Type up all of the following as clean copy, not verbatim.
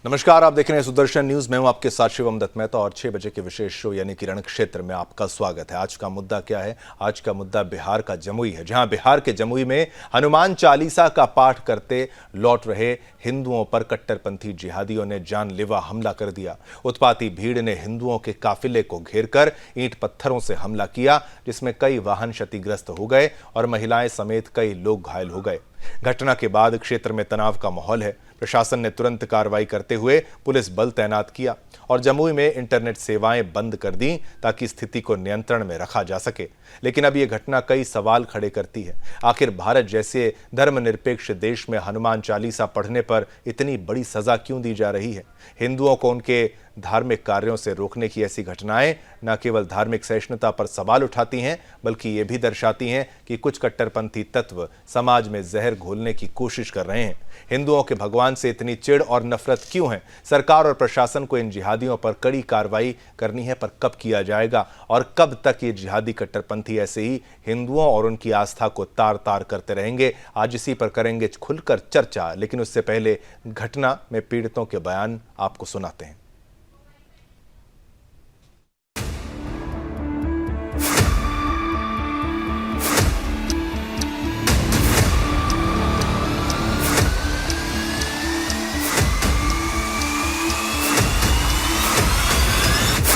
नमस्कार, आप देख रहे हैं सुदर्शन न्यूज। मैं हूं आपके साथ शिवम दत्त मेहता और 6 बजे के विशेष शो यानी कि रण क्षेत्र में आपका स्वागत है। आज का मुद्दा क्या है? आज का मुद्दा बिहार का जमुई है, जहां बिहार के जमुई में हनुमान चालीसा का पाठ करते लौट रहे हिंदुओं पर कट्टरपंथी जिहादियों ने जानलेवा हमला कर दिया। उत्पाती भीड़ ने हिंदुओं के काफिले को घेरकर ईंट पत्थरों से हमला किया, जिसमें कई वाहन क्षतिग्रस्त हो गए और महिलाएं समेत कई लोग घायल हो गए। घटना के बाद क्षेत्र में तनाव का माहौल है। प्रशासन ने तुरंत कार्रवाई करते हुए पुलिस बल तैनात किया और जमुई में इंटरनेट सेवाएं बंद कर दी ताकि स्थिति को नियंत्रण में रखा जा सके। लेकिन अब यह घटना कई सवाल खड़े करती है। आखिर भारत जैसे धर्मनिरपेक्ष देश में हनुमान चालीसा पढ़ने पर इतनी बड़ी सजा क्यों दी जा रही है? हिंदुओं को उनके धार्मिक कार्यों से रोकने की ऐसी घटनाएं न केवल धार्मिक सहिष्णुता पर सवाल उठाती हैं, बल्कि ये भी दर्शाती हैं कि कुछ कट्टरपंथी तत्व समाज में जहर घोलने की कोशिश कर रहे हैं। हिंदुओं के भगवान से इतनी चिढ़ और नफरत क्यों है? सरकार और प्रशासन को इन जिहादियों पर कड़ी कार्रवाई करनी है, पर कब किया जाएगा और कब तक ये जिहादी कट्टरपंथी ऐसे ही हिंदुओं और उनकी आस्था को तार तार करते रहेंगे? आज इसी पर करेंगे खुलकर चर्चा, लेकिन उससे पहले घटना में पीड़ितों के बयान आपको सुनाते हैं।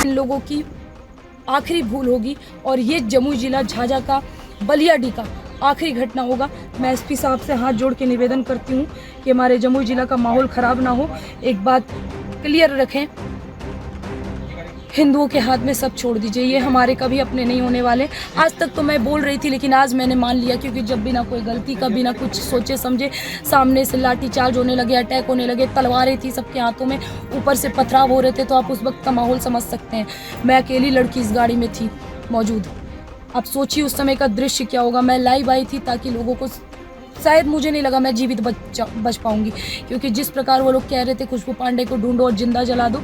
इन लोगों की आखिरी भूल होगी और ये जमुई जिला झाझा का बलियाडी का आखिरी घटना होगा। मैं एसपी साहब से हाथ जोड़ के निवेदन करती हूँ कि हमारे जमुई जिला का माहौल खराब ना हो। एक बात क्लियर रखें, हिंदुओं के हाथ में सब छोड़ दीजिए, ये हमारे कभी अपने नहीं होने वाले। आज तक तो मैं बोल रही थी, लेकिन आज मैंने मान लिया, क्योंकि जब बिना कोई गलती का, बिना कुछ सोचे समझे सामने से लाठीचार्ज होने लगे, अटैक होने लगे, तलवारें थी सबके हाथों में, ऊपर से पथराव हो रहे थे, तो आप उस वक्त का माहौल समझ सकते हैं। मैं अकेली लड़की इस गाड़ी में थी मौजूद। अब सोचिए उस समय का दृश्य क्या होगा। मैं लाइव आई थी ताकि लोगों को, शायद मुझे नहीं लगा मैं जीवित बच पाऊंगी, क्योंकि जिस प्रकार वो लोग कह रहे थे खुशबू पांडे को ढूंढो और जिंदा जला दो,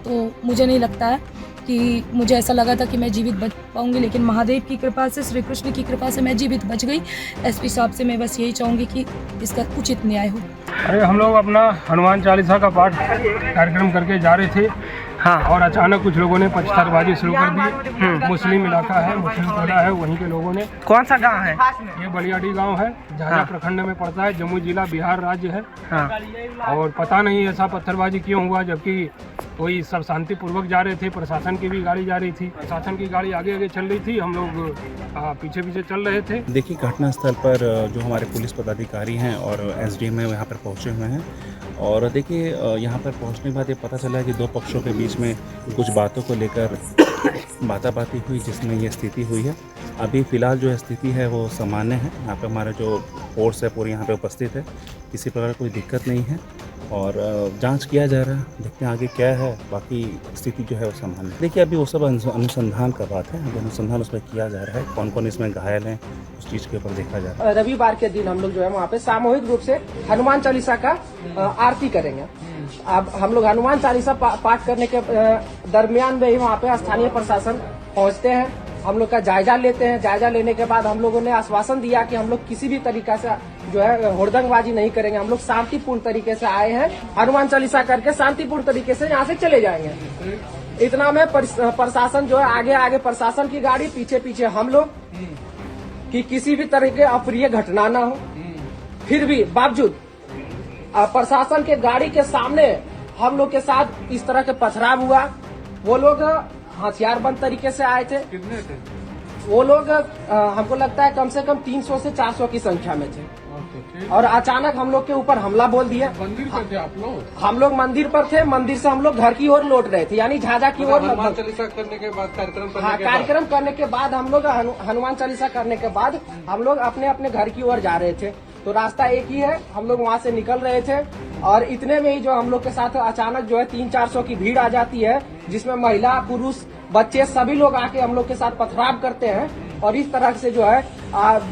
तो मुझे नहीं लगता है कि मुझे ऐसा लगा था कि मैं जीवित बच पाऊंगी। लेकिन महादेव की कृपा से, श्री कृष्ण की कृपा से मैं जीवित बच गई। एसपी साहब से मैं बस यही चाहूँगी कि इसका उचित न्याय हो। अरे हम लोग अपना हनुमान चालीसा का पाठ कार्यक्रम करके जा रहे थे, हाँ, और अचानक कुछ लोगों ने पथरावबाजी शुरू कर दी। मुस्लिम इलाका है, मुस्लिम टोला है, वहीं के लोगों ने। कौन सा गांव है? ये बलियाडी गांव है, झाझा प्रखंड में पड़ता है, जमुई जिला बिहार राज्य है। हाँ। और पता नहीं ऐसा पत्थरबाजी क्यों हुआ, जबकि कोई सब शांतिपूर्वक जा रहे थे। प्रशासन की भी गाड़ी जा रही थी, प्रशासन की गाड़ी आगे आगे चल रही थी, हम लोग पीछे पीछे चल रहे थे। देखिए, घटनास्थल पर जो हमारे पुलिस पदाधिकारी हैं और एसडीएम यहाँ पर पहुँचे हुए हैं, और देखिए यहाँ पर पहुँचने के बाद ये पता चला कि दो पक्षों के बीच में कुछ बातों को लेकर बाताबाती हुई, जिसमें ये स्थिति हुई है। अभी फ़िलहाल जो स्थिति है वो सामान्य है। यहाँ पे हमारे जो फोर्स है पूरी यहाँ पे उपस्थित है, किसी प्रकार कोई दिक्कत नहीं है और जांच किया जा रहा है। देखते हैं आगे क्या है, बाकी स्थिति जो है वो सामान्य है। देखिए, अभी वो सब अनुसंधान का बात है, अभी अनुसंधान उसमें किया जा रहा है, कौन कौन इसमें घायल है उस चीज़ के ऊपर देखा जा रहा है। रविवार के दिन हम लोग जो है वहाँ पे सामूहिक रूप से हनुमान चालीसा का आरती करेंगे। अब हम लोग हनुमान चालीसा पाठ करने के दरमियान में ही वहाँ पे स्थानीय प्रशासन पहुँचते हैं, हम लोग का जायजा लेते हैं। जायजा लेने के बाद हम लोगों ने आश्वासन दिया कि हम लोग किसी भी तरीका से जो है हुड़दंगबाजी नहीं करेंगे। हम लोग शांतिपूर्ण तरीके से आए हैं, हनुमान चालीसा करके शांतिपूर्ण तरीके से यहाँ से चले जाएंगे। इतना में प्रशासन जो है आगे आगे प्रशासन की गाड़ी, पीछे पीछे हम लोग, कि किसी भी तरह के अप्रिय घटना न हो। फिर भी बावजूद प्रशासन के गाड़ी के सामने हम लोग के साथ इस तरह के पथराव हुआ। वो लोग हथियारबंद तरीके से आए थे। कितने थे वो लोग? हमको लगता है कम से कम 300 से 400 की संख्या में थे। और अचानक हम लोग के ऊपर हमला बोल दिया। मंदिर पर थे आप लोग? हम लोग मंदिर पर थे, मंदिर से हम लोग घर की ओर लौट रहे थे, यानी झाझा की ओर। हनुमान चालीसा करने के बाद कार्यक्रम करने के बाद हम लोग हनुमान चालीसा करने के बाद हम लोग अपने अपने घर की ओर जा रहे थे। तो रास्ता एक ही है, हम लोग वहाँ से निकल रहे थे और इतने में ही जो हम लोग के साथ अचानक जो है 300-400 की भीड़ आ जाती है, जिसमें महिला, पुरुष, बच्चे सभी लोग आके हम लोग के साथ पथराव करते हैं और इस तरह से जो है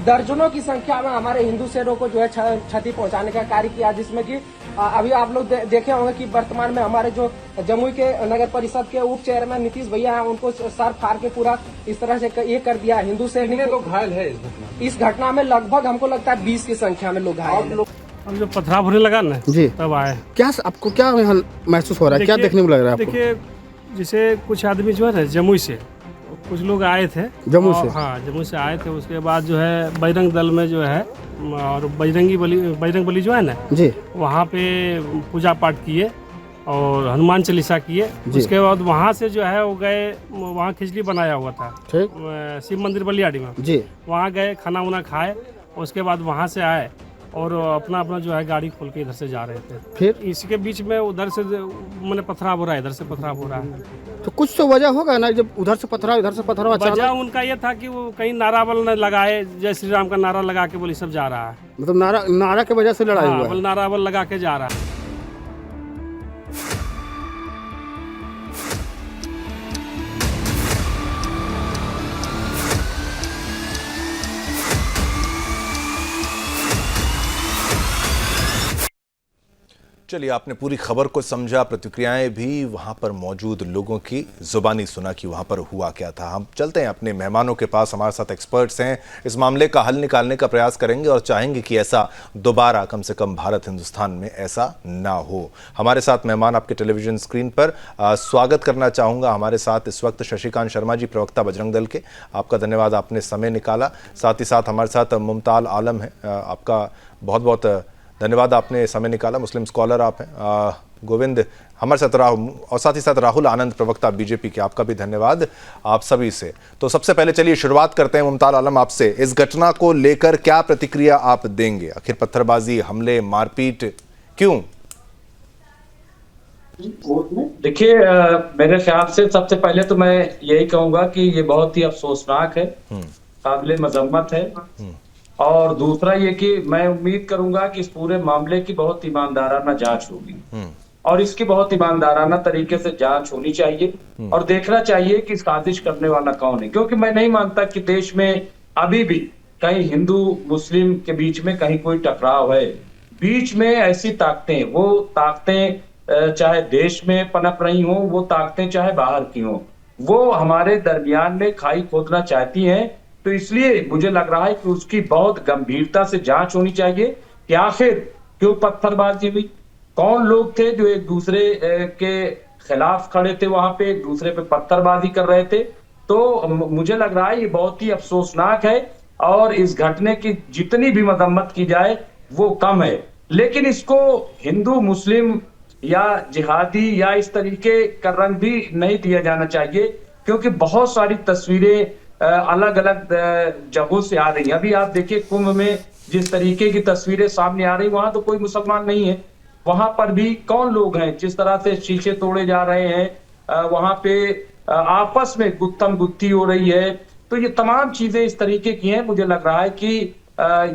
दर्जनों की संख्या में हमारे हिंदू शहरों को जो है क्षति पहुंचाने का कार्य किया, जिसमें कि अभी आप लोग देखे होंगे कि वर्तमान में हमारे जो जमुई के नगर परिषद के उप चेयरमैन नीतीश भैया हैं, उनको सर फाड़ के पूरा इस तरह से ये कर दिया। हिंदू सैनिक लोग घायल है इस घटना में। लगभग हमको लगता है 20 की संख्या में लोग घायल। अब जो पथराव होने लगा ना जी, तब आए। क्या आपको क्या यहाँ महसूस हो रहा है, क्या देखने में लग रहा है आपको? देखिए, जैसे कुछ आदमी जो है ना जमुई से कुछ लोग आए थे, जम्मू से? हाँ, जम्मू से आए थे। उसके बाद जो है बजरंग दल में जो है और बजरंग बली जो है ना जी, वहाँ पे पूजा पाठ किए और हनुमान चालीसा किए। जी। उसके बाद वहाँ से जो है वो गए, वहाँ खिचड़ी बनाया हुआ था ठीक, शिव मंदिर बलियाड़ी में, जी, वहाँ गए, खाना वाना खाए। उसके बाद वहाँ से आए और अपना अपना जो है गाड़ी खोल के इधर से जा रहे थे। फिर इसके बीच में उधर से मैंने पथराव हो रहा है, इधर से पथराव हो रहा है। तो कुछ तो वजह होगा ना, जब उधर से पथराव इधर से पथराव वजह अचानक, उनका ये था कि वो कहीं नारा वाल न लगाए, जय श्री राम का नारा लगा के बोली सब जा रहा है। मतलब नारा की वजह से लड़ाई हाँ, हुआ बोल है। नारा वाल लगा के जा रहा है। चलिए, आपने पूरी खबर को समझा, प्रतिक्रियाएं भी वहां पर मौजूद लोगों की जुबानी सुना कि वहां पर हुआ क्या था। हम चलते हैं अपने मेहमानों के पास, हमारे साथ एक्सपर्ट्स हैं, इस मामले का हल निकालने का प्रयास करेंगे और चाहेंगे कि ऐसा दोबारा कम से कम भारत हिंदुस्तान में ऐसा ना हो। हमारे साथ मेहमान आपके टेलीविजन स्क्रीन पर स्वागत करना चाहूँगा। हमारे साथ इस वक्त शशिकांत शर्मा जी, प्रवक्ता बजरंग दल के, आपका धन्यवाद, आपने समय निकाला। साथ ही साथ हमारे साथ मुमताल आलम है, आपका बहुत बहुत धन्यवाद, आपने समय निकाला, मुस्लिम स्कॉलर आप हैं। गोविंद हमारे साथ और साथ ही साथ राहुल आनंद, प्रवक्ता बीजेपी के, आपका भी धन्यवाद आप सभी से। तो सबसे पहले चलिए शुरुआत करते हैं मुमताल आलम आपसे। इस घटना को लेकर क्या प्रतिक्रिया आप देंगे? आखिर पत्थरबाजी, हमले, मारपीट क्यों? देखिए, मेरे ख्याल से सबसे पहले तो मैं यही कहूंगा कि ये बहुत ही अफसोसनाक है, काबिले मजम्मत है। और दूसरा ये कि मैं उम्मीद करूंगा कि इस पूरे मामले की बहुत ईमानदाराना जांच होगी और इसकी बहुत ईमानदाराना तरीके से जांच होनी चाहिए और देखना चाहिए कि साजिश करने वाला कौन है। क्योंकि मैं नहीं मानता कि देश में अभी भी कहीं हिंदू मुस्लिम के बीच में कहीं कोई टकराव है। बीच में ऐसी ताकतें, वो ताकतें चाहे देश में पनप रही हो, वो ताकतें चाहे बाहर की हो, वो हमारे दरमियान में खाई खोदना चाहती हैं। तो इसलिए मुझे लग रहा है कि उसकी बहुत गंभीरता से जांच होनी चाहिए कि आखिर क्यों पत्थरबाजी हुई, कौन लोग थे जो एक दूसरे के खिलाफ खड़े थे, वहां पे एक दूसरे पे पत्थरबाजी कर रहे थे। तो मुझे लग रहा है ये बहुत ही अफसोसनाक है और इस घटने की जितनी भी मजम्मत की जाए वो कम है। लेकिन इसको हिंदू मुस्लिम या जिहादी या इस तरीके का रंग भी नहीं दिया जाना चाहिए, क्योंकि बहुत सारी तस्वीरें अलग अलग जगहों से आ रही है। अभी आप देखिए, कुंभ में जिस तरीके की तस्वीरें सामने आ रही, वहां तो कोई मुसलमान नहीं है, वहां पर भी कौन लोग हैं, जिस तरह से शीशे तोड़े जा रहे हैं, वहां पे आपस में गुत्थम गुत्थी हो रही है। तो ये तमाम चीजें इस तरीके की हैं। मुझे लग रहा है कि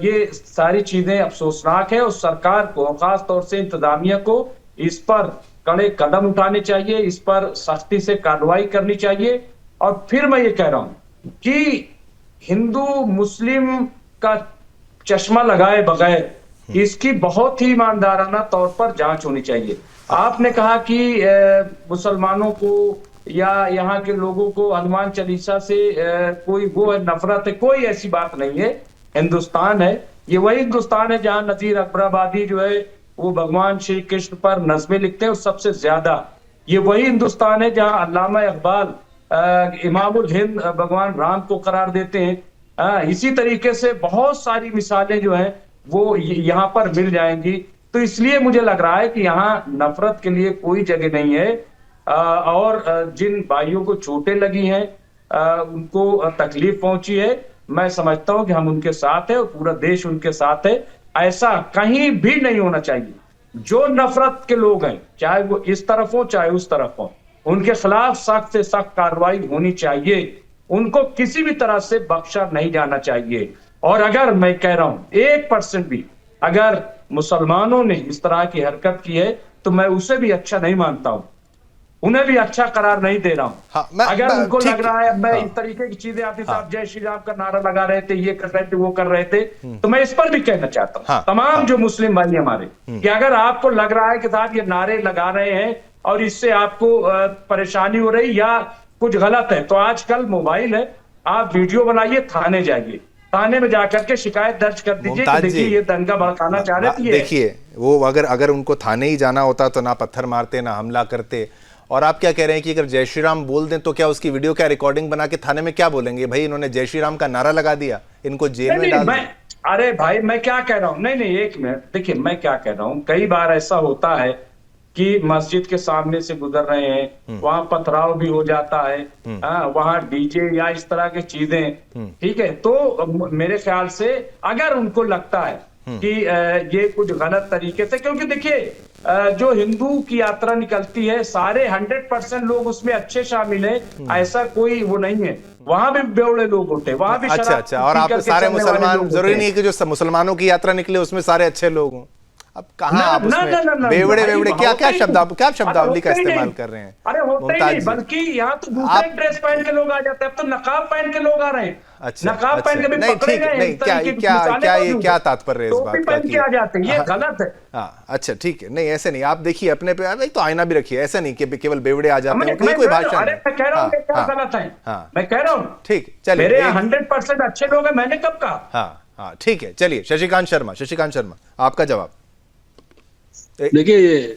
ये सारी चीजें अफसोसनाक है और सरकार को, खास तौर से इंतजामिया को, इस पर कड़े कदम उठाने चाहिए, इस पर सख्ती से कार्रवाई करनी चाहिए। और फिर मैं ये कह रहा हूं कि हिंदू मुस्लिम का चश्मा लगाए बगैर इसकी बहुत ही ईमानदाराना तौर पर जांच होनी चाहिए। आपने कहा कि मुसलमानों को या यहाँ के लोगों को हनुमान चालीसा से कोई वो है, नफरत है, कोई ऐसी बात नहीं है। हिंदुस्तान है, ये वही हिंदुस्तान है जहां नजीर अकबराबादी जो है वो भगवान श्री कृष्ण पर नज़्में लिखते हैं सबसे ज्यादा। ये वही हिंदुस्तान है जहां अल्लामा इकबाल इमामुल हिंद भगवान राम को करार देते हैं। इसी तरीके से बहुत सारी मिसालें जो हैं वो यहाँ पर मिल जाएंगी। तो इसलिए मुझे लग रहा है कि यहाँ नफरत के लिए कोई जगह नहीं है। और जिन भाइयों को चोटें लगी हैं, उनको तकलीफ पहुंची है, मैं समझता हूं कि हम उनके साथ हैं और पूरा देश उनके साथ है। ऐसा कहीं भी नहीं होना चाहिए। जो नफरत के लोग हैं, चाहे वो इस तरफ हो चाहे उस तरफ हो, उनके खिलाफ सख्त से सख्त कार्रवाई होनी चाहिए। उनको किसी भी तरह से बख्शा नहीं जाना चाहिए। और अगर मैं कह रहा हूं 1% भी अगर मुसलमानों ने इस तरह की हरकत की है तो मैं उसे भी अच्छा नहीं मानता हूं, उन्हें भी अच्छा करार नहीं दे रहा हूं। हाँ, अगर उनको लग रहा है मैं हाँ, इस तरीके की चीजें आती साहब जय श्री राम का नारा लगा रहे थे, ये कर रहे थे, वो कर रहे थे, तो मैं इस पर भी कहना चाहता हूं तमाम जो मुस्लिम भाई हमारे कि अगर आपको लग रहा है कि साहब ये नारे लगा रहे हैं और इससे आपको परेशानी हो रही या कुछ गलत है, तो आजकल मोबाइल है, आप वीडियो बनाइए, थाने जाइए, थाने में जाकर के शिकायत दर्ज कर दीजिए कि मुमताज देखिए जी, ये दंगा भड़काना चाह रहे थे। देखिए वो अगर उनको थाने ही जाना होता तो ना पत्थर मारते ना हमला करते। और आप क्या कह रहे हैं कि अगर जय श्री राम बोल दें तो क्या उसकी वीडियो क्या रिकॉर्डिंग बना के थाने में क्या बोलेंगे, भाई इन्होंने जय श्री राम का नारा लगा दिया, इनको जेल में डाल दिया? अरे भाई मैं क्या कह रहा हूँ, नहीं एक मिनट, देखिए मैं क्या कह रहा हूँ, कई बार ऐसा होता है कि मस्जिद के सामने से गुजर रहे हैं, वहां पथराव भी हो जाता है, वहां डीजे या इस तरह की चीजें, ठीक है, तो मेरे ख्याल से अगर उनको लगता है कि ये कुछ गलत तरीके से, क्योंकि देखिए जो हिंदू की यात्रा निकलती है सारे 100% लोग उसमें अच्छे शामिल हैं, ऐसा कोई वो नहीं है, वहां भी बेवड़े लोग होते, वहां भी अच्छा और आप सारे मुसलमान, जरूरी नहीं कि जो मुसलमानों की यात्रा निकले उसमें सारे अच्छे लोग हों। अब कहाँ आप उसमें बेवड़े क्या शब्दावली का इस्तेमाल कर रहे हैं? अरे होते ही नहीं, बल्कि यहाँ तो दूसरे ड्रेस पहन के लोग आ जाते हैं, अब तो नकाब पहन के लोग आ रहे हैं। अच्छा, नकाब पहन के भी पकड़े गए हैं, क्या तात्पर्य है इस बात का कि आ जाते हैं, ये गलत है। हाँ अच्छा ठीक है, नहीं ऐसे नहीं, आप देखिए अपने पे तो आईना भी रखिए, ऐसा नहीं कि केवल बेवड़े आ जाते हैं, कोई भाषा नहीं। मैं कह रहा हूँ क्या गलत है, मैं कह रहा हूँ ठीक, चलिए मेरे 100% अच्छे लोग हैं, मैंने कब कहा? हाँ ठीक है, चलिए शशिकांत शर्मा आपका जवाब। देखिए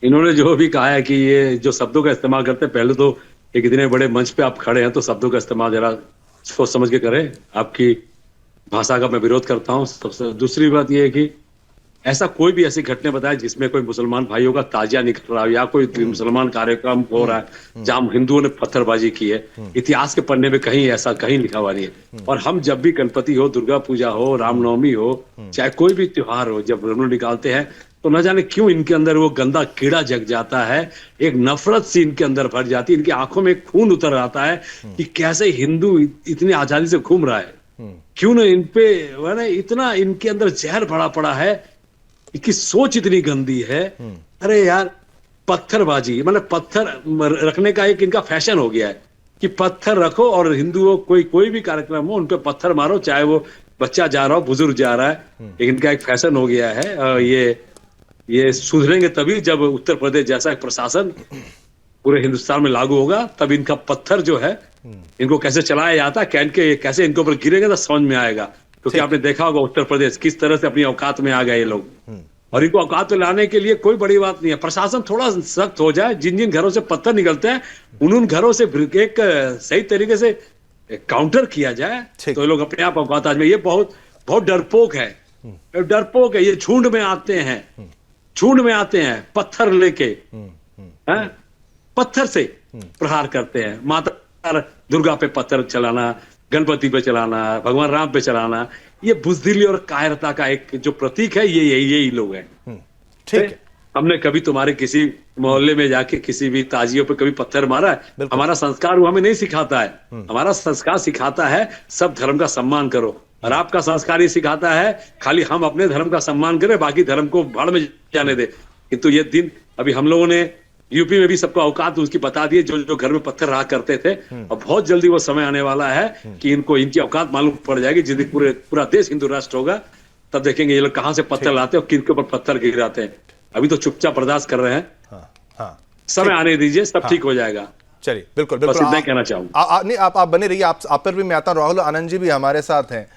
इन्होंने जो भी कहा है कि ये जो शब्दों का इस्तेमाल करते हैं, पहले तो एक इतने बड़े मंच पे आप खड़े हैं तो शब्दों का इस्तेमाल जरा सोच समझ के करें, आपकी भाषा का मैं विरोध करता हूं। सबसे दूसरी बात यह है कि ऐसा कोई भी ऐसी घटना बताए जिसमें कोई मुसलमान भाइयों का ताजिया निकल रहा है या कोई मुसलमान कार्यक्रम हो रहा है जहां हिंदुओं ने पत्थरबाजी की है, इतिहास के पन्ने में कहीं ऐसा कहीं लिखा हुआ नहीं है। और हम जब भी गणपति हो, दुर्गा पूजा हो, रामनवमी हो, चाहे कोई भी त्योहार हो, जब हम लोग निकालते हैं तो न जाने क्यों इनके अंदर वो गंदा कीड़ा जग जाता है, एक नफरत सी इनके अंदर भर जाती है, इनकी आंखों में खून उतर आता है कि कैसे हिंदू इतनी आजादी से घूम रहा है, क्यों ना इन पे इतना इनके अंदर जहर भरा पड़ा है, इनकी सोच इतनी गंदी है। अरे यार पत्थरबाजी मतलब पत्थर रखने का एक इनका फैशन हो गया है कि पत्थर रखो और हिंदुओं कोई भी कार्यक्रम हो उन पे पत्थर मारो, चाहे वो बच्चा जा रहा हो, बुजुर्ग जा रहा है, इनका एक फैशन हो गया है। ये सुधरेंगे तभी जब उत्तर प्रदेश जैसा एक प्रशासन पूरे हिंदुस्तान में लागू होगा, तब इनका पत्थर जो है इनको कैसे चलाया जाता है, कैसे इनके ऊपर गिरेंगे तो समझ में आएगा। क्योंकि आपने देखा होगा उत्तर प्रदेश किस तरह से अपनी औकात में आ गए ये लोग, और इनको औकात में लाने के लिए कोई बड़ी बात नहीं है, प्रशासन थोड़ा सख्त हो जाए, जिन घरों से पत्थर निकलते हैं उन घरों से एक सही तरीके से काउंटर किया जाए तो ये लोग अपने आप औकात में। ये बहुत डरपोक है, ये झुंड में आते हैं पत्थर लेके, पत्थर से प्रहार करते हैं, माता दुर्गा पे पत्थर चलाना, गणपति पे चलाना, भगवान राम पे चलाना, ये बुजदिली और कायरता का एक जो प्रतीक है, ये यही लोग हैं। ठीक है, हमने कभी तुम्हारे किसी मोहल्ले में जाके किसी भी ताजियों पे कभी पत्थर मारा है? हमारा संस्कार वो हमें नहीं सिखाता है, हमारा संस्कार सिखाता है सब धर्म का सम्मान करो, और आपका संस्कार ये सिखाता है खाली हम अपने धर्म का सम्मान करें, बाकी धर्म को भाड़ में जाने दे। किंतु ये दिन अभी हम लोगों ने यूपी में भी सबको औकात उसकी बता दिए, जो घर में पत्थर रहा करते थे, और बहुत जल्दी वो समय आने वाला है कि इनको इनकी औकात मालूम पड़ जाएगी। जिस दिन पूरा देश हिंदू राष्ट्र होगा तब देखेंगे ये लोग कहां से पत्थर लाते हैं और किनके ऊपर पत्थर गिराते हैं। अभी तो चुपचाप बर्दाश्त कर रहे हैं, समय आने दीजिए, सब ठीक हो जाएगा। चलिए बिल्कुल कहना चाहूंगा। नहीं आप बने रहिए, आप पर भी मैं आता हूं। राहुल आनंद जी भी हमारे साथ हैं।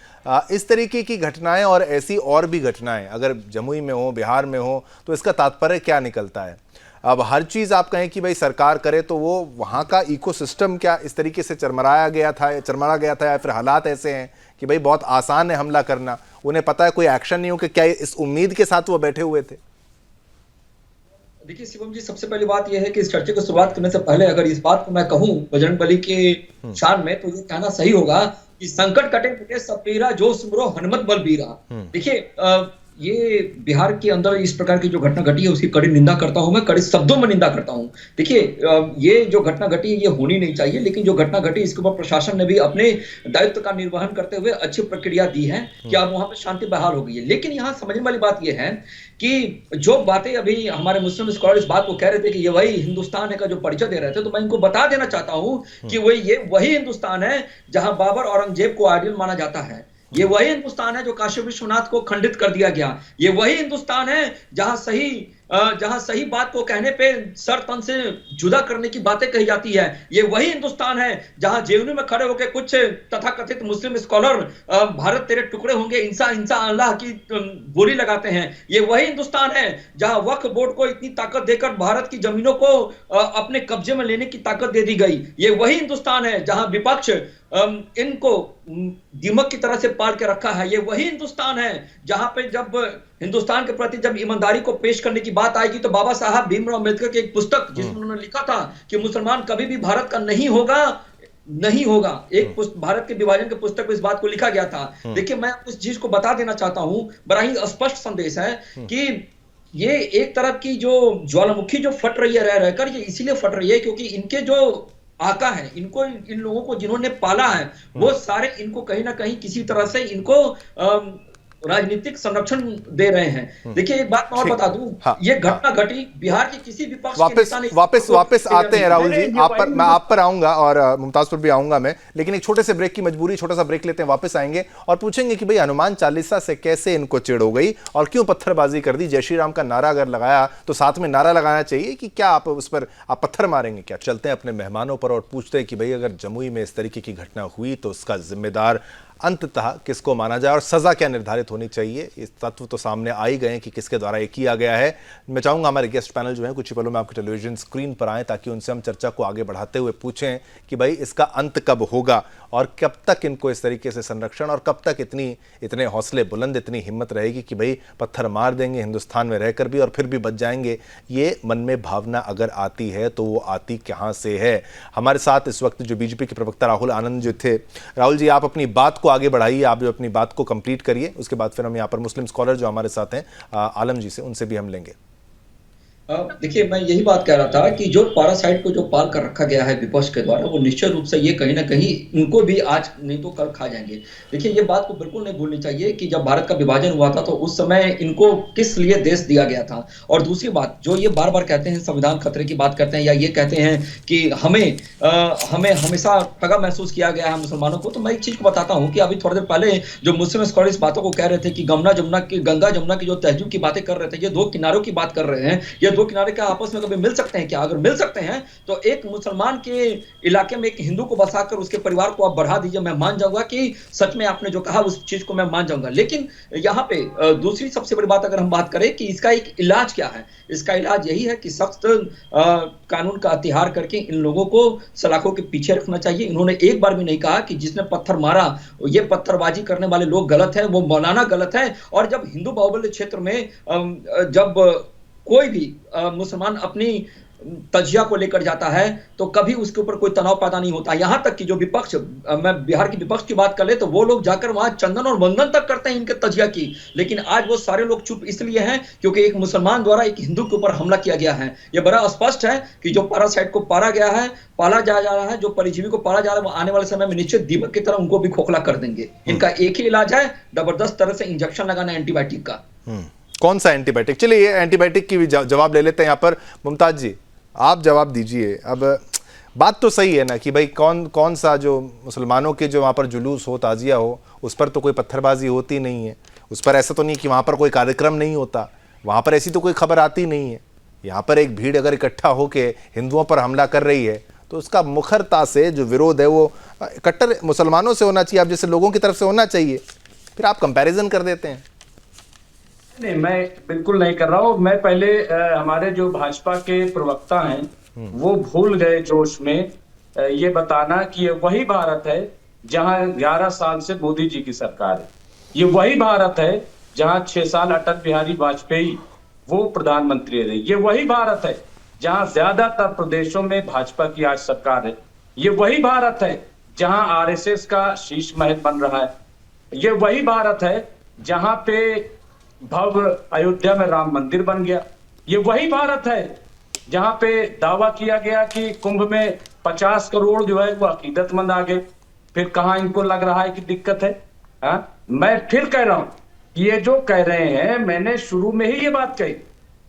इस तरीके की घटनाएं और ऐसी और भी घटनाएं अगर जमुई में हो, बिहार में हो, तो इसका तात्पर्य क्या निकलता है? अब हर चीज आप कहें कि भाई सरकार करे तो वो वहां का इकोसिस्टम क्या इस तरीके से चरमरा गया था या फिर हालात ऐसे हैं कि भाई बहुत आसान है हमला करना, उन्हें पता है कोई एक्शन नहीं हो, कि क्या इस उम्मीद के साथ वो बैठे हुए थे? देखिए शिवम जी, सबसे पहली बात यह है कि इस चर्चे को शुरुआत करने से पहले अगर इस बात को मैं कहूं बजरंगबली के शान में, तो ये कहना सही होगा कि संकट कटे मिटे सब पीरा, जो सुमरो हनुमत बल बीरा। देखिए ये बिहार के अंदर इस प्रकार की जो घटना घटी है उसकी कड़ी निंदा करता हूं, मैं कड़ी शब्दों में निंदा करता हूं। देखिए ये जो घटना घटी ये होनी नहीं चाहिए, लेकिन जो घटना घटी इसके ऊपर प्रशासन ने भी अपने दायित्व का निर्वहन करते हुए अच्छी प्रक्रिया दी है कि अब वहां पर शांति बहाल हो गई है। लेकिन यहाँ समझने वाली बात यह है कि जो बातें अभी हमारे मुस्लिम स्कॉलर इस बात को कह रहे थे कि ये वही हिंदुस्तान है का जो परिचय दे रहे थे, तो मैं इनको बता देना चाहता हूं कि वही हिंदुस्तान है जहां बाबर औरंगजेब को आइडियल माना जाता है, ये वही हिंदुस्तान है जो काशी विश्वनाथ को खंडित कर दिया गया, ये वही हिंदुस्तान है जहां सही जहां सही बात को कहने पे सर तन से जुदा करने की बातें कही जाती है। ये वही हिंदुस्तान है जहां जेएनयू में खड़े होकर कुछ तथाकथित मुस्लिम स्कॉलर भारत तेरे टुकड़े होंगे इंसा इंसा अल्लाह की बोली लगाते हैं। ये वही हिंदुस्तान है जहां वक्फ बोर्ड को इतनी ताकत देकर भारत की जमीनों को अपने कब्जे में लेने की ताकत दे दी गई। ये वही हिंदुस्तान है जहां विपक्ष इनको दीमक की तरह से पाल के रखा है। ये वही हिंदुस्तान है जहां पे जब हिंदुस्तान के प्रति जब ईमानदारी को पेश करने की बात आएगी तो बाबा साहब भीमराव अम्बेडकर की एक पुस्तक जिसमें उन्होंने लिखा था कि मुसलमान कभी भी भारत का नहीं होगा, एक भारत के विभाजन के पुस्तक में इस बात को लिखा गया था। देखिए, मैं उस चीज को बता देना चाहता हूं, बड़ा ही स्पष्ट संदेश है कि ये एक तरफ की जो ज्वालामुखी जो फट रही है रह रहकर, ये इसीलिए फट रही है क्योंकि इनके जो आका है, इनको इन लोगों को जिन्होंने पाला है वो सारे इनको कहीं ना कहीं किसी तरह से इनको राजनीतिक संरक्षण दे रहे हैं। देखिए, एक बात मैं और बता दूं, ये घटना घटी बिहार के किसी विपक्ष के नेता ने वापस आते हैं राहुल जी, मैं आप पर आऊंगा और मुमताज पर भी आऊंगा मैं, लेकिन एक छोटे से ब्रेक की मजबूरी, छोटा सा ब्रेक लेते हैं, वापस आएंगे और पूछेंगे कि भाई हनुमान चालीसा से कैसे इनको चिढ़ हो गई और क्यों पत्थरबाजी कर दी। जय श्री राम का नारा अगर लगाया तो साथ में नारा लगाना चाहिए कि क्या आप उस पर आप पत्थर मारेंगे क्या। चलते हैं अपने मेहमानों पर और पूछते हैं कि भाई अगर जमुई में इस तरीके की घटना हुई तो उसका जिम्मेदार अंततः किसको माना जाए और सजा क्या निर्धारित होनी चाहिए। इस तत्व तो सामने आ ही गए कि किसके द्वारा ये किया गया है। मैं चाहूंगा हमारे गेस्ट पैनल जो है कुछ ही पलों में आपके टेलीविजन स्क्रीन पर आए ताकि उनसे हम चर्चा को आगे बढ़ाते हुए पूछें कि भाई इसका अंत कब होगा और कब तक इनको इस तरीके से संरक्षण और कब तक इतने हौसले बुलंद, इतनी हिम्मत रहेगी कि भाई पत्थर मार देंगे हिंदुस्तान में रहकर भी और फिर भी बच जाएंगे। ये मन में भावना अगर आती है तो वो आती कहाँ से है। हमारे साथ इस वक्त जो बीजेपी के प्रवक्ता राहुल आनंद जो थे, राहुल जी आप अपनी बात को आगे बढ़ाइए, आप जो अपनी बात को कंप्लीट करिए, उसके बाद फिर हम यहाँ पर मुस्लिम स्कॉलर जो हमारे साथ हैं आलम जी से, उनसे भी हम लेंगे। देखिए, मैं यही बात कह रहा था कि जो पैरासाइट को जो पाल कर रखा गया है विपक्ष के द्वारा, वो निश्चित रूप से ये कहीं ना कहीं उनको भी आज नहीं तो कल खा जाएंगे। देखिए, ये बात को बिल्कुल नहीं भूलनी चाहिए कि जब भारत का विभाजन हुआ था तो उस समय इनको किस लिए देश दिया गया था। और दूसरी बात, जो ये बार बार कहते हैं संविधान खतरे की बात करते हैं या ये कहते हैं कि हमें हमेशा ठगा महसूस किया गया है मुसलमानों को, तो मैं एक चीज को बताता हूँ कि अभी थोड़ी देर पहले जो मुस्लिम स्कॉलर इस बातों को कह रहे थे कि गंगा जमुना की जो तहजीब की बातें कर रहे थे, ये दो किनारों की बात कर रहे हैं, ये दो किनारे क्या आपस में कभी मिल सकते हैं क्या? अगर मिल सकते हैं तो एक मुसलमान के इलाके में एक हिंदू को बसाकर उसके परिवार को आप बढ़ा दीजिए, मैं मान जाऊंगा कि सच में आपने जो कहा उस चीज को मैं मान जाऊंगा। लेकिन यहाँ पे दूसरी सबसे बड़ी बात अगर हम बात करें कि इसका एक इलाज क्या है, इसका इलाज यही है कि सख्त कानून का अतिहार करके इन लोगों को सलाखों के पीछे रखना चाहिए। इन्होंने एक बार भी नहीं कहा कि जिसने पत्थर मारा ये पत्थरबाजी करने वाले लोग गलत है, वो मौलाना गलत है। और जब हिंदू बाहुल्य क्षेत्र में जब कोई भी मुसलमान अपनी तजिया को लेकर जाता है तो कभी उसके ऊपर कोई तनाव पैदा नहीं होता। यहां तक कि जो विपक्ष, मैं बिहार की विपक्ष की बात कर ले तो वो लोग जाकर वहां चंदन और वंदन तक करते हैं इनके तजिया की। लेकिन आज वो सारे लोग चुप इसलिए हैं क्योंकि एक मुसलमान द्वारा एक हिंदू के ऊपर हमला किया गया है। यह बड़ा स्पष्ट है कि जो पैरासाइट को पाला जा रहा है, जो परिजीवी को पाला जा रहा है, वो आने वाले समय में निश्चित दीपक की तरह उनको भी खोखला कर देंगे। इनका एक ही इलाज है, जबरदस्त तरह से इंजेक्शन लगाना एंटीबायोटिक का। कौन सा एंटीबायोटिक? चलिए ये एंटीबायोटिक की भी जवाब ले लेते हैं यहाँ पर। मुमताज जी आप जवाब दीजिए। अब बात तो सही है ना कि भाई कौन सा जो मुसलमानों के जो वहाँ पर जुलूस हो, ताजिया हो, उस पर तो कोई पत्थरबाजी होती नहीं है, उस पर ऐसा तो नहीं कि वहाँ पर कोई कार्यक्रम नहीं होता, वहाँ पर ऐसी तो कोई खबर आती नहीं है। यहाँ पर एक भीड़ अगर इकट्ठा होकर हिंदुओं पर हमला कर रही है तो उसका मुखरता से जो विरोध है वो कट्टर मुसलमानों से होना चाहिए, आप जैसे लोगों की तरफ से होना चाहिए। फिर आप कंपैरिजन कर देते हैं। नहीं, मैं बिल्कुल नहीं कर रहा हूँ। मैं पहले हमारे जो भाजपा के प्रवक्ता हैं वो भूल गए जोश में ये बताना कि ये वही भारत है जहां 11 साल से मोदी जी की सरकार है। ये वही भारत है जहां 6 साल अटल बिहारी वाजपेयी वो प्रधानमंत्री रहे। ये वही भारत है जहां ज्यादातर प्रदेशों में भाजपा की आज सरकार है। ये वही भारत है जहां आरएसएस का शीश महल बन रहा है। ये वही भारत है जहां पे भव्य अयोध्या में राम मंदिर बन गया। ये वही भारत है जहां पे दावा किया गया कि कुंभ में 50 करोड़ जो है वो अकीदतमंद आ गए। फिर कहां इनको लग रहा है कि दिक्कत है? मैं फिर कह रहा हूं कि ये जो कह रहे हैं, मैंने शुरू में ही ये बात कही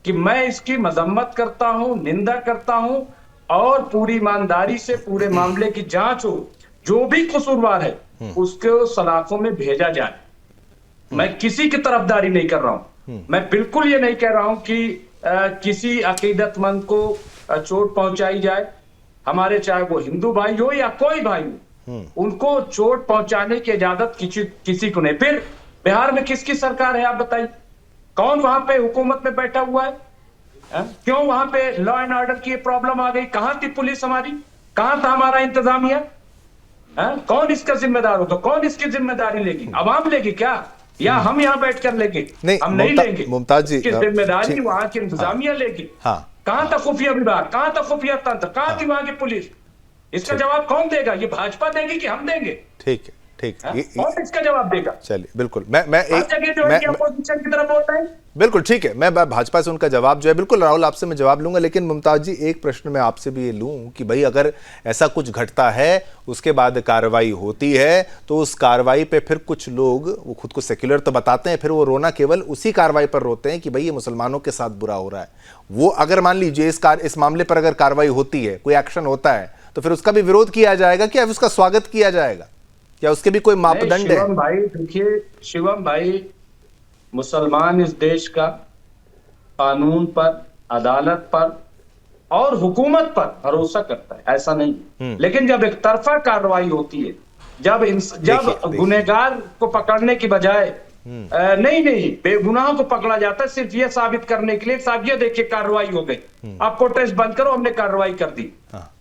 कि मैं इसकी मजम्मत करता हूं, निंदा करता हूं और पूरी ईमानदारी से पूरे मामले की जांच हो, जो भी कसूरवार है उसको सलाखों में भेजा जाए। मैं किसी की तरफदारी नहीं कर रहा हूं। मैं बिल्कुल ये नहीं कह रहा हूं कि किसी अकीदतमंद को चोट पहुंचाई जाए, हमारे चाहे वो हिंदू भाई हो या कोई भाई हो, उनको चोट पहुंचाने की इजाजत किसी को नहीं। फिर बिहार में किसकी सरकार है आप बताइए? कौन वहां पे हुकूमत में बैठा हुआ है? क्यों वहां पे लॉ एंड ऑर्डर की प्रॉब्लम आ गई? कहां थी पुलिस हमारी? कहां था हमारा इंतजामिया? कौन इसका जिम्मेदार होगा? कौन इसकी जिम्मेदारी लेगी? अवाम लेगी क्या, या हम यहाँ बैठकर लेंगे? नहीं, हम नहीं लेंगे। मुमताज जी, जिम्मेदारी वहां की इंतजामिया लेगी। हाँ, कहां था खुफिया विभाग? कहां था खुफिया तंत्र? कहां थी वहां की पुलिस? इसका जवाब कौन देगा? ये भाजपा देगी कि हम देंगे? ठीक है, ठीक है, कौन इसका जवाब देगा? चलिए, बिल्कुल। मैं अपोजिशन की तरफ बोल रहे हैं। बिल्कुल ठीक है, मैं भाजपा से उनका जवाब जो है, बिल्कुल राहुल आपसे मैं जवाब लूंगा, लेकिन मुमताज जी एक प्रश्न मैं आपसे भी ये लूं कि भाई अगर ऐसा कुछ घटता है, उसके बाद कार्रवाई होती है, तो उस कार्रवाई पे फिर कुछ लोग, वो खुद को सेक्युलर तो बताते हैं, फिर वो रोना केवल उसी कार्रवाई पर रोते हैं कि भाई ये मुसलमानों के साथ बुरा हो रहा है। वो अगर मान लीजिए इस मामले पर अगर कार्रवाई होती है, कोई एक्शन होता है, तो फिर उसका भी विरोध किया जाएगा क्या उसका स्वागत किया जाएगा? क्या उसके भी कोई मापदंड है? शिवम भाई देखिए, शिवम भाई, मुसलमान इस देश का कानून पर, अदालत पर और हुकूमत पर भरोसा करता है, ऐसा नहीं। लेकिन जब एक तरफा कार्रवाई होती है, जब गुनहगार को पकड़ने की बजाय नहीं बेगुनाह को पकड़ा जाता है सिर्फ ये साबित करने के लिए, साहब ये देखिए कार्रवाई हो गई, आप प्रोटेस्ट बंद करो, हमने कार्रवाई कर दी,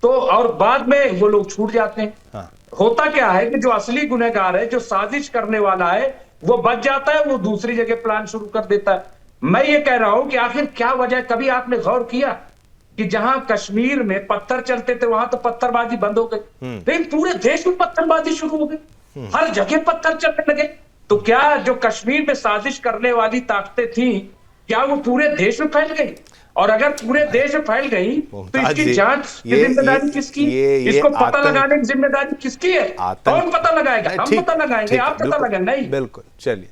तो और बाद में वो लोग छूट जाते हैं। होता क्या है कि जो असली गुनहगार है, जो साजिश करने वाला है, वो बच जाता है, वो दूसरी जगह प्लान शुरू कर देता है। मैं ये कह रहा हूं कि आखिर क्या वजह, कभी आपने गौर किया कि जहां कश्मीर में पत्थर चलते थे वहां तो पत्थरबाजी बंद हो गई, लेकिन पूरे देश में पत्थरबाजी शुरू हो गई, हर जगह पत्थर चलने लगे। तो क्या जो कश्मीर में साजिश करने वाली ताकतें थी, क्या वो पूरे देश में फैल गई? और अगर पूरे देश में फैल गई तो इसकी जांच की जिम्मेदारी किसकी? इसको पता लगाने की जिम्मेदारी किसकी है? कौन पता लगाएगा? हम पता लगाएंगे, आप पता लगाएंगे? नहीं। बिल्कुल। चलिए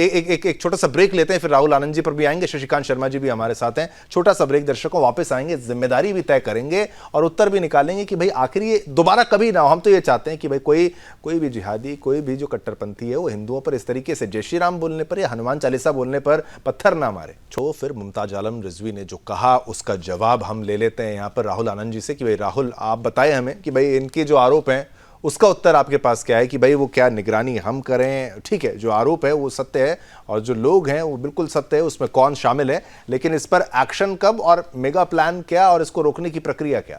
एक छोटा सा ब्रेक लेते हैं, फिर राहुल आनंद जी पर भी आएंगे, शशिकांत शर्मा जी भी हमारे साथ हैं। छोटा सा ब्रेक, दर्शकों वापस आएंगे, जिम्मेदारी भी तय करेंगे और उत्तर भी निकालेंगे कि भाई आखिर ये दोबारा कभी ना हो। हम तो ये चाहते हैं कि भाई कोई भी जिहादी, कोई भी जो कट्टरपंथी है, वो हिंदुओं पर इस तरीके से जय श्री राम बोलने पर या हनुमान चालीसा बोलने पर पत्थर ना मारे। फिर मुमताज आलम रिजवी ने जो कहा उसका जवाब हम ले लेते हैं यहाँ पर राहुल आनंद जी से कि भाई राहुल आप बताएं हमें कि भाई इनके जो आरोप हैं उसका उत्तर आपके पास क्या है, कि भाई वो क्या निगरानी हम करें? ठीक है, जो आरोप है वो सत्य है और जो लोग हैं वो बिल्कुल सत्य है, उसमें कौन शामिल है, लेकिन इस पर एक्शन कब और मेगा प्लान क्या और इसको रोकने की प्रक्रिया क्या?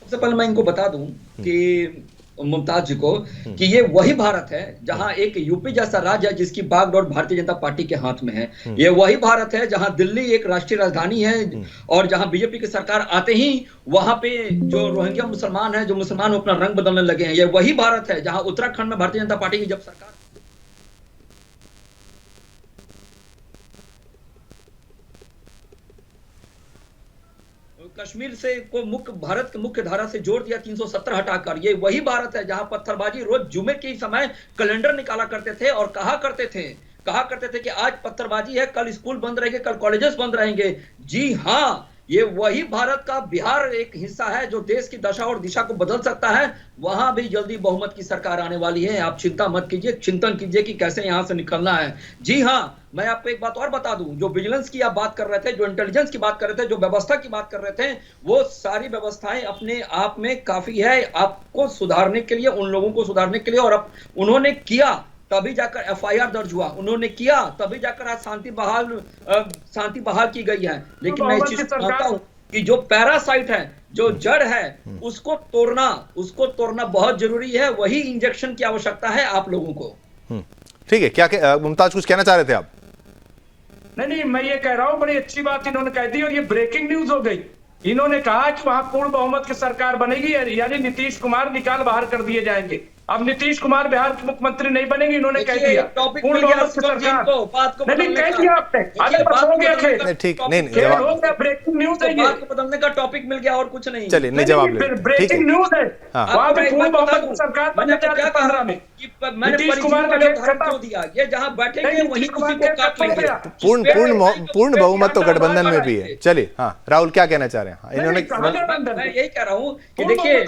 सबसे पहले मैं इनको बता दूं कि मुमताज जी को कि ये वही भारत है जहां एक यूपी जैसा राज्य है जिसकी बागडोर भारतीय जनता पार्टी के हाथ में है। ये वही भारत है जहां दिल्ली एक राष्ट्रीय राजधानी है और जहां बीजेपी की सरकार आते ही वहां पे जो रोहिंग्या मुसलमान है, जो मुसलमान अपना रंग बदलने लगे हैं। ये वही भारत है जहां उत्तराखंड में भारतीय जनता पार्टी की जब सरकार कश्मीर से को मुख्य भारत के मुख्य धारा से जोड़ दिया 370 हटाकर। ये वही भारत है जहां पत्थरबाजी रोज जुमे के समय कैलेंडर निकाला करते थे और कहा करते थे कि आज पत्थरबाजी है, कल स्कूल बंद रहेंगे, कल कॉलेजेस बंद रहेंगे। जी हाँ, ये वही भारत का बिहार एक हिस्सा है जो देश की दशा और दिशा को बदल सकता है। वहां भी जल्दी बहुमत की सरकार आने वाली है। आप चिंता मत कीजिए, चिंतन कीजिए कि कैसे यहां से निकलना है। जी हाँ, मैं आपको एक बात और बता दूं, जो विजिलेंस की आप बात कर रहे थे, जो इंटेलिजेंस की बात कर रहे थे, जो व्यवस्था की बात कर रहे थे, वो सारी व्यवस्थाएं अपने आप में काफी है आपको सुधारने के लिए, उन लोगों को सुधारने के लिए। और अब उन्होंने किया तभी जाकर एफआईआर दर्ज हुआ, उन्होंने किया तभी जाकर आज शांति बहाल की गई है। लेकिन मैं इस चीज को मानता हूं कि जो पैरासाइट है, जो जड़ है, उसको तोड़ना बहुत जरूरी है। वही इंजेक्शन की आवश्यकता है आप लोगों को। ठीक है, क्या मुमताज कुछ कहना चाह रहे थे आप? नहीं, मैं ये कह रहा हूं, बड़ी अच्छी बात इन्होंने कह दी और ये ब्रेकिंग न्यूज हो गई। इन्होंने कहा कि वहां पूर्ण बहुमत की सरकार बनेगी, यानी नीतीश कुमार निकाल बाहर कर दिए जाएंगे। अब नीतीश कुमार बिहार के मुख्यमंत्री नहीं बनेंगे, इन्होंने कह दिया पूर्ण बहुमत की सरकार। नहीं कह दिया आपने, आगे बस हो गया खेल। ठीक, नहीं ब्रेकिंग न्यूज है, बात को बदलने का टॉपिक मिल गया और कुछ नहीं। चलिए, नहीं जवाब ले, ब्रेकिंग न्यूज है, वहां पे पूर्ण बहुमत की सरकार बन जाती है 15 में। कि मैंने नीतीश परिचियों कुमार का का उदाहरण खेत क्यों दिया, ये जहां बैठेंगे नहीं, वहीं नीतीश कुमार उसी को खेत काट खत्म हो लेंगे। गया। पूर्ण बहुमत तो गठबंधन में भी है। चलिए, हाँ राहुल क्या कहना चाह रहे हैं? हाँ, इन्होंने मैं यही कह रहा हूँ कि देखिए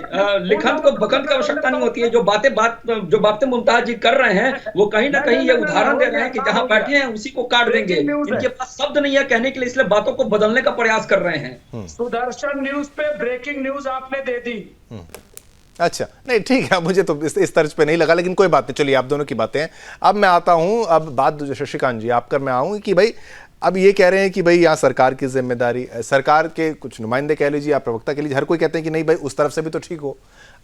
लिखंत को बकंत की आवश्यकता नहीं होती है। जो बातें मुमताज जी कर रहे हैं वो कहीं ना कहीं ये उदाहरण दे रहे हैं कि जहां बैठे हैं उसी को काट देंगे। इनके पास शब्द नहीं है कहने के लिए, इसलिए बातों को बदलने का प्रयास कर रहे हैं। सुदर्शन न्यूज पे ब्रेकिंग न्यूज आपने दे दी। अच्छा, नहीं ठीक है, मुझे तो इस तर्ज पे नहीं लगा, लेकिन कोई बात नहीं। चलिए, आप दोनों की बातें हैं। अब मैं आता हूं, अब बात शशिकांत जी आप कर मैं आऊं कि भाई अब ये कह रहे हैं कि भाई यहाँ सरकार की जिम्मेदारी, सरकार के कुछ नुमाइंदे कह लीजिए, आप प्रवक्ता कह लीजिए, हर कोई कहते हैं कि नहीं भाई उस तरफ से भी तो ठीक हो।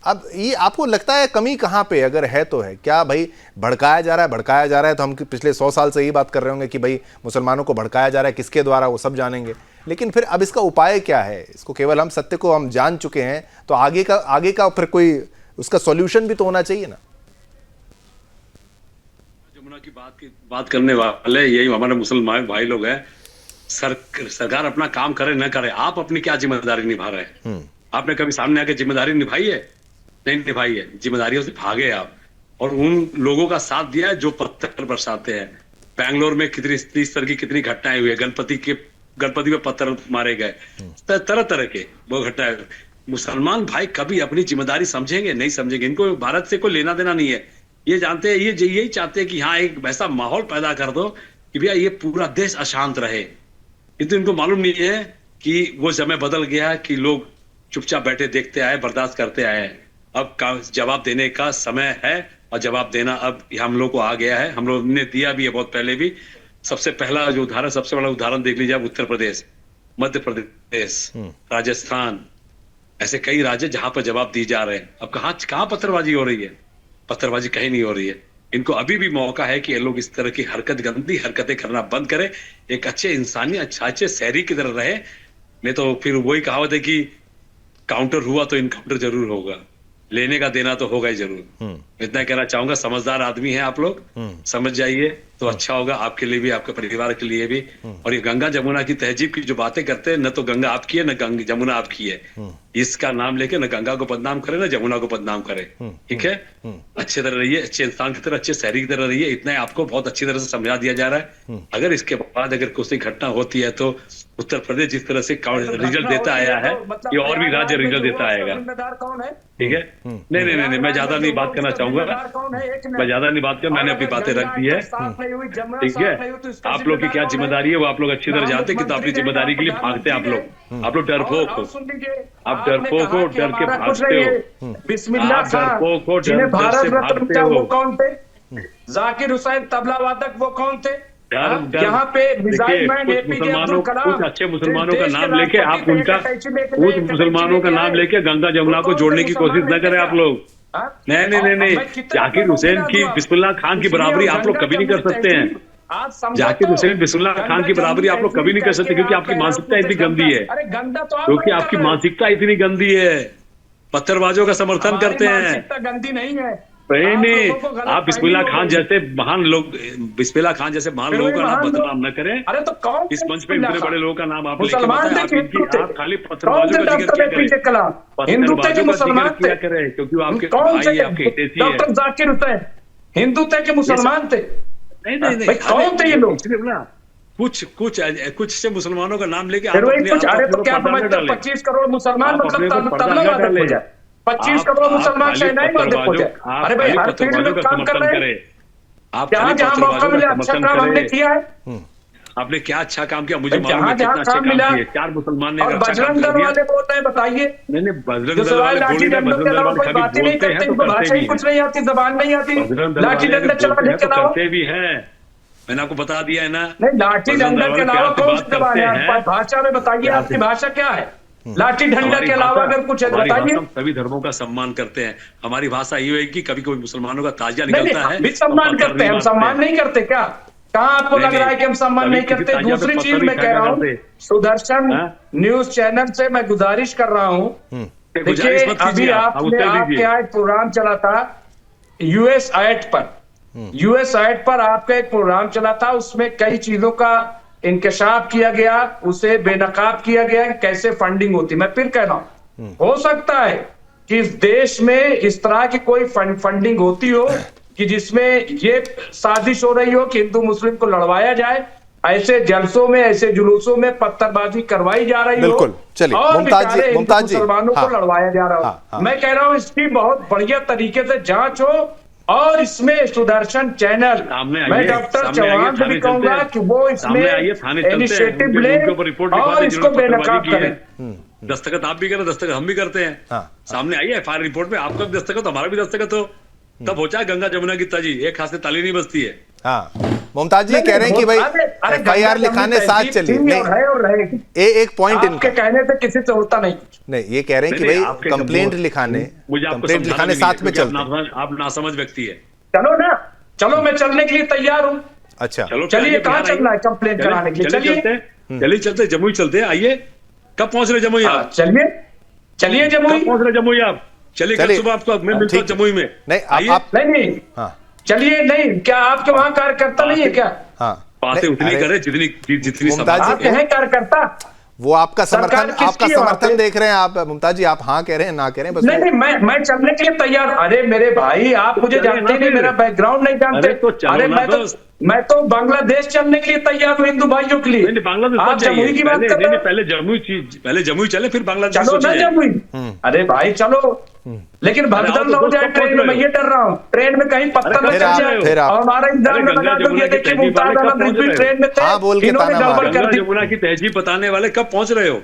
अब ये आपको लगता है कमी कहाँ पे, अगर है तो है क्या? भाई भड़काया जा रहा है तो हम पिछले 100 साल से यही बात कर रहे होंगे कि भाई मुसलमानों को भड़काया जा रहा है, किसके द्वारा वो सब जानेंगे। लेकिन फिर अब इसका उपाय क्या है? इसको केवल हम सत्य को हम जान चुके हैं तो आगे का फिर कोई उसका सॉल्यूशन भी तो होना चाहिए ना। जमुना की बात करने वाले यही हमारे मुसलमान भाई लोग हैं। सरकार अपना काम करे न करे, आप अपनी क्या जिम्मेदारी निभा रहे हैं? आपने कभी सामने आके जिम्मेदारी निभाई है? नहीं निभाई है। जिम्मेदारियों से भागे आप और उन लोगों का साथ दिया है जो पत्थर बरसाते हैं। बैंगलोर में कितनी इस तरह की कितनी घटनाएं हुई है। गणपति पे पत्थर मारे गए, तरह तरह के वो घटनाएं। मुसलमान भाई कभी अपनी जिम्मेदारी समझेंगे? नहीं समझेंगे। इनको भारत से कोई लेना देना नहीं है। ये जानते हैं, ये यही चाहते हैं कि हाँ एक वैसा माहौल पैदा कर दो कि भैया ये पूरा देश अशांत रहे। तो इनको मालूम नहीं है कि वो समय बदल गया है कि लोग चुपचाप बैठे देखते आए, बर्दाश्त करते आए। अब जवाब देने का समय है और जवाब देना अब हम लोग को आ गया है। हम लोग ने दिया भी है बहुत पहले भी। सबसे बड़ा उदाहरण देख लीजिए आप, उत्तर प्रदेश, मध्य प्रदेश, राजस्थान, ऐसे कई राज्य जहां पर जवाब दिए जा रहे हैं। अब कहां पत्थरबाजी हो रही है? पत्थरबाजी कहीं नहीं हो रही है। इनको अभी भी मौका है कि ये लोग इस तरह की गंदी हरकतें करना बंद करें, एक अच्छे इंसानी अच्छे शहरी की तरह रहे। नहीं तो फिर वही कहावत है कि काउंटर हुआ तो इनकाउंटर जरूर होगा। लेने का देना तो होगा ही जरूर। इतना कहना चाहूंगा, समझदार आदमी हैं आप लोग, समझ जाइए तो अच्छा होगा आपके लिए भी, आपके परिवार के लिए भी। और ये गंगा जमुना की तहजीब की जो बातें करते हैं, न तो गंगा आपकी है न जमुना आपकी है। इसका नाम लेके न गंगा को बदनाम करे न जमुना को बदनाम करे। ठीक है, अच्छे तरह रहिए, अच्छे इंसान की तरह, अच्छे शहरी की तरह रहिए। इतना आपको बहुत अच्छी तरह से समझा दिया जा रहा है। अगर इसके बाद अगर कोई घटना होती है तो उत्तर प्रदेश जिस तरह से रिजल्ट देता आया है, ये और भी राज्य रिजल्ट देता आएगा। ठीक है, नहीं, मैं ज्यादा नहीं बात करना चाहूंगा। मैं ज्यादा नहीं बात कर, मैंने अपनी बातें रख दी है। ठीक है, आप लोग की क्या जिम्मेदारी है वो आप लोग अच्छी तरह जानते हैं कि तो अपनी जिम्मेदारी के लिए भागते हैं आप लोग डरपोक हो। आप डरपोक हो, डर के भागते हो। बिस्मिल्लाह डरपोक हो, जिन्हें डर भारत से रत्न भागते मिला वो हो। कौन थे? जाकिर हुसैन तबला वादक वो कौन थे? डर यहाँ पे मिसाइल मैन कुछ एपीजे मुसलमानों अब्दुल कलाम, कुछ अच्छे मुसलमानों का देश के नाम लेके आप राष्ट्रपति उनका थे, कुछ मुसलमानों का नाम लेके गंगा जमुना को जोड़ने की कोशिश न करें आप लोग। नहीं, जाकिर हुसैन की बिस्मिल्लाह खान की बराबरी आप लोग कभी नहीं कर सकते हैं। जाकिर हुसैन बिस्मिल्लाह खान की बराबरी आप लोग कभी नहीं कर सकते, क्योंकि आपकी मानसिकता इतनी गंदी है। क्योंकि आपकी मानसिकता इतनी गंदी है, पत्थरबाजों का समर्थन करते हैं। गंदी नहीं है। नहीं, आप बिस्मिल्लाह खान जैसे महान लोगों का नाम बदनाम न करें। अरे तो कौन इस मंच पे इतने बड़े लोगों का नाम आप लेके मुसलमान बताएं, थे, आप खाली पत्थरबाजों का जिक्र क्या करें? हिंदू थे कि मुसलमान थे? क्या करें? क्योंकि आपके कौन भाई थे? आपके हितैषी हैं। डॉक्टर जाकिर हुसैन हिंदू थे कि मुसलमान थे? नहीं, कौन थे ये लोग? कुछ से मुसलमानों का नाम लेके अरे तो क्या समझते हो 25 करोड़ मुसलमान मतलब तबला वादक हो जाए, 25 करोड़ मुसलमान शहनाई वादक हो जाए? अरे भाई हर फील्ड में काम कर रहे हैं। जहाँ मौका मिले अच्छा काम हमने किया है। आपने क्या अच्छा काम किया मुझे मालूम है, जहाँ कितना अच्छा काम काम मिला। किया। 4 मुसलमान ने और अच्छा काम बजरंग कर दल दिया। वाले बोल रहे हैं, बताइए। नहीं, बजरंग जो दल सवाल वाले लाठी बोल रहे हैं, डंडों के बजरंग दल अलावा वाले कोई कभी बात ही नहीं बोलते हैं करते, तो इनको करते भाषा भी ही हैं। कुछ नहीं आती, जबान नहीं आती, बजरंग दल लाठी वाले डंडा अगर चला बोलते हैं के तो लाओ। करते भी हैं। मैंने आपको बता दिया है ना। नहीं, लाठी बजरंग डंडा दल के वाले अलावा प्यार से कौन बात सी जबान करते है? हैं। भाषा में बताइए, आपकी भाषा क्या है? लाठी डंडा के अलावा अगर कुछ है हमारी बताइए। भाषा, हम सभी धर्मों का सम्मान करते हैं। हमारी भाषा ये है कि कभी कोई मुसलमानों का ताजिया नहीं, निकलता है हम भी सम्मान करते हैं, हम सम्मान नहीं करते क्या? कहाँ आपको लग रहा है कि हम सम्मान नहीं करते? दूसरी चीज मैं कह रहा हूँ, सुदर्शन न्यूज चैनल से मैं गुजारिश कर रहा हूँ, देखिए अभी आपके यहाँ एक प्रोग्राम चला था यूएस आयट पर आपका एक प्रोग्राम चला था, उसमें कई चीजों का इंकशाफ किया गया, उसे बेनकाब किया गया कि कैसे फंडिंग होती। मैं फिर कह रहा हूं, हो सकता है कि इस देश में इस तरह की कोई फंडिंग होती हो कि जिसमें ये साजिश हो रही हो कि हिंदू मुस्लिम को लड़वाया जाए, ऐसे जलसों में, ऐसे जुलूसों में पत्थरबाजी करवाई जा रही हो, बिल्कुल। चलिए और मुमताज जी, मुमताज जी, मुसलमानों को लड़वाया जा रहा हो। मैं कह रहा हूं इसकी बहुत बढ़िया तरीके से जांच हो, और इसमें सुदर्शन चैनल, मैं डॉक्टर चौहान से भी कहूंगा कि वो इसमें इनिशिएटिव ले और इसको बेनकाब करें। दस्तखत आप भी करें, दस्तखत हम भी करते हैं। सामने आइए FIR रिपोर्ट में, आपका भी दस्तखत, हमारा भी दस्तखत हो, तब हो जाए गंगा जमुना की तजी। एक हाथ से ताली नहीं बजती है। हाँ, मुमताज जी कह रहे हैं कि भाई FIR लिखाने साथ चलिए। नहीं, एक पॉइंट इनका कहने से किसी से होता नहीं, ये कह रहे हैं कि भाई कंप्लेंट लिखाने साथ में चलते। आप नासमझ व्यक्ति है। चलो ना, चलो मैं चलने के लिए तैयार हूँ। अच्छा चलिए, कहाँ चलना है कंप्लेंट कराने के लिए? चलिए चलते, जमुई चलते हैं। आइए, कब पहुंच रहे जमुई आप? चलिए जमुई। कब पहुंच रहे जमुई आप? चलिए कल सुबह आपको मैं मिलता हूं जमुई में। नहीं आप नहीं, चलिए। नहीं, क्या आपके वहाँ कार्यकर्ता नहीं है क्या? बातें उतनी करे जितनी आप हैं कार्यकर्ता। वो आपका समर्थन देख रहे हैं आप मुमताज जी। आप हाँ कह रहे हैं, ना कह रहे हैं, बस नहीं, मैं चलने के लिए तैयार। अरे मेरे भाई, आप मुझे जानते नहीं, मेरा बैकग्राउंड नहीं जानते। अरे मैं तो बांग्लादेश चलने के लिए तैयार हूँ हिंदू भाइयों के लिए। आप जमुई की बात करते हैं? पहले जमुई चले, फिर बांग्लादेश। चलो ना जमुई। अरे भाई चलो, लेकिन भगदड़ न हो जाए ट्रेन में। मैं ये डर रहा हूँ ट्रेन में कहीं पत्थर न चल जाए और हमारा इंतजाम न लगा दो। ये देखिए मुमताज आलम रिजवी ट्रेन में थे, इन्होंने गड़बड़ कर दी। जमुना की तहजीब बताने वाले कब पहुंच रहे हो?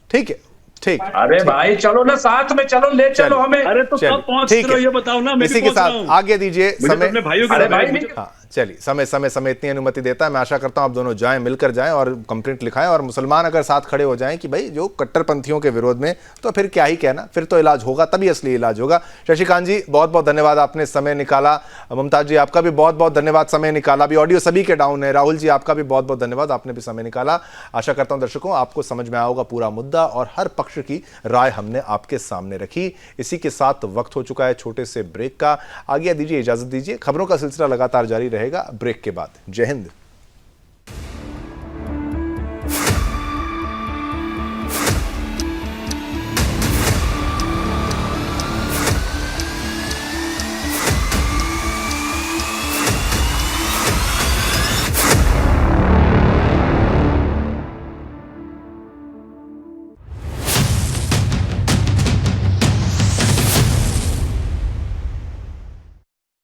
ठीक है, ठीक। अरे भाई चलो ना, साथ में चलो, ले चलो हमें। अरे तो कब पहुंच रहे हो ये बताओ ना। इसी के साथ आगे दीजिए समय। अपने भाइयों के चलिए, समय इतनी अनुमति देता है। मैं आशा करता हूं आप दोनों जाएं, मिलकर जाएं और कंप्लेंट लिखाएं। और मुसलमान अगर साथ खड़े हो जाएं कि भाई जो कट्टरपंथियों के विरोध में, तो फिर क्या ही कहना, फिर तो इलाज होगा, तभी असली इलाज होगा। शशिकांत जी, बहुत बहुत धन्यवाद, आपने समय निकाला। मुमताज जी, आपका भी बहुत बहुत धन्यवाद, समय निकाला। अभी ऑडियो सभी के डाउन है। राहुल जी, आपका भी बहुत बहुत धन्यवाद, आपने भी समय निकाला। आशा करता हूं दर्शकों आपको समझ में आया होगा पूरा मुद्दा और हर पक्ष की राय हमने आपके सामने रखी। इसी के साथ वक्त हो चुका है छोटे से ब्रेक का। आगे दीजिए, इजाजत दीजिए। खबरों का सिलसिला लगातार जारी रहेगा ब्रेक के बाद। जय हिंद।